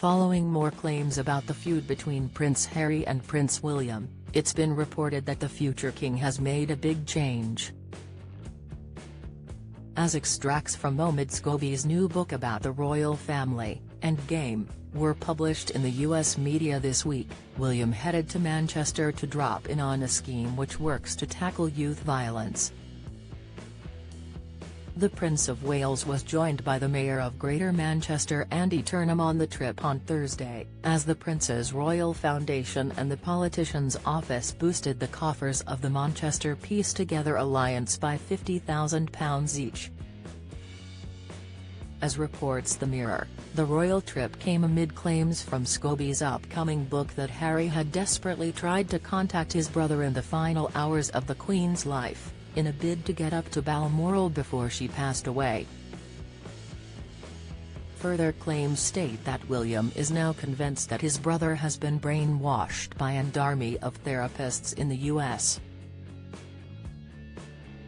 Following more claims about the feud between Prince Harry and Prince William, it's been reported that the future king has made a big change. As extracts from Omid Scobie's new book about the royal family, Endgame, were published in the US media this week, William headed to Manchester to drop in on a scheme which works to tackle youth violence. The Prince of Wales was joined by the Mayor of Greater Manchester Andy Turnham on the trip on Thursday, as the Prince's Royal Foundation and the politician's office boosted the coffers of the Manchester Peace Together Alliance by £50,000 each. As reports The Mirror, the royal trip came amid claims from Scobie's upcoming book that Harry had desperately tried to contact his brother in the final hours of the Queen's life, in a bid to get up to Balmoral before she passed away. Further claims state that William is now convinced that his brother has been brainwashed by an army of therapists in the US.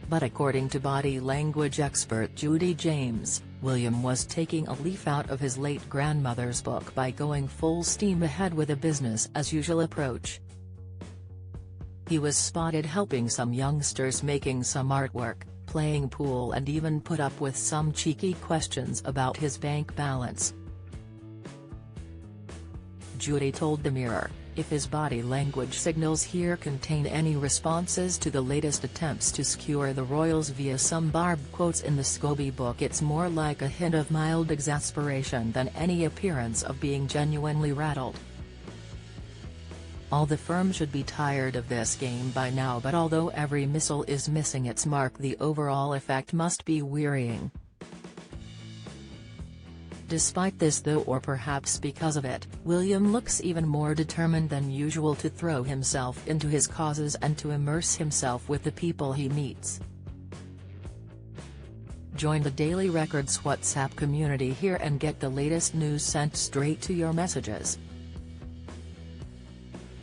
But according to body language expert Judy James, William was taking a leaf out of his late grandmother's book by going full steam ahead with a business-as-usual approach. He was spotted helping some youngsters making some artwork, playing pool and even put up with some cheeky questions about his bank balance. Judy told The Mirror, if his body language signals here contain any responses to the latest attempts to skewer the royals via some barbed quotes in the Scobie book, it's more like a hint of mild exasperation than any appearance of being genuinely rattled. All the firm should be tired of this game by now, but although every missile is missing its mark, the overall effect must be wearying. Despite this though, or perhaps because of it, William looks even more determined than usual to throw himself into his causes and to immerse himself with the people he meets. Join the Daily Record's WhatsApp community here and get the latest news sent straight to your messages.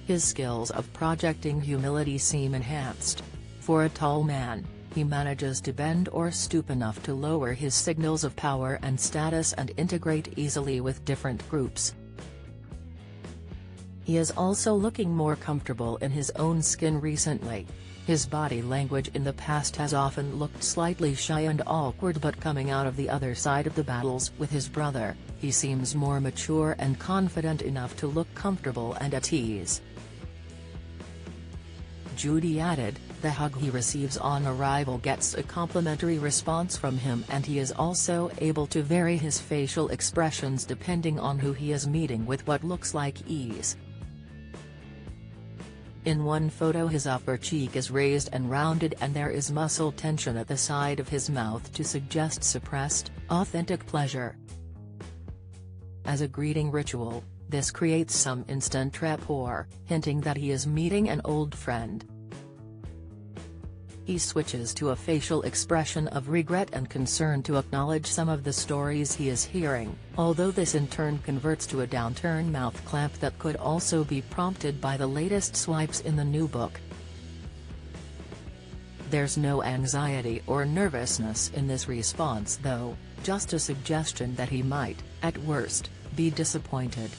His skills of projecting humility seem enhanced. For a tall man, he manages to bend or stoop enough to lower his signals of power and status and integrate easily with different groups. He is also looking more comfortable in his own skin recently. His body language in the past has often looked slightly shy and awkward, but coming out of the other side of the battles with his brother, he seems more mature and confident enough to look comfortable and at ease. Judy added, the hug he receives on arrival gets a complimentary response from him, and he is also able to vary his facial expressions depending on who he is meeting with what looks like ease. In one photo his upper cheek is raised and rounded and there is muscle tension at the side of his mouth to suggest suppressed, authentic pleasure. As a greeting ritual, this creates some instant rapport, hinting that he is meeting an old friend. He switches to a facial expression of regret and concern to acknowledge some of the stories he is hearing, although this in turn converts to a downturn mouth clamp that could also be prompted by the latest swipes in the new book. There's no anxiety or nervousness in this response though, just a suggestion that he might, at worst, be disappointed.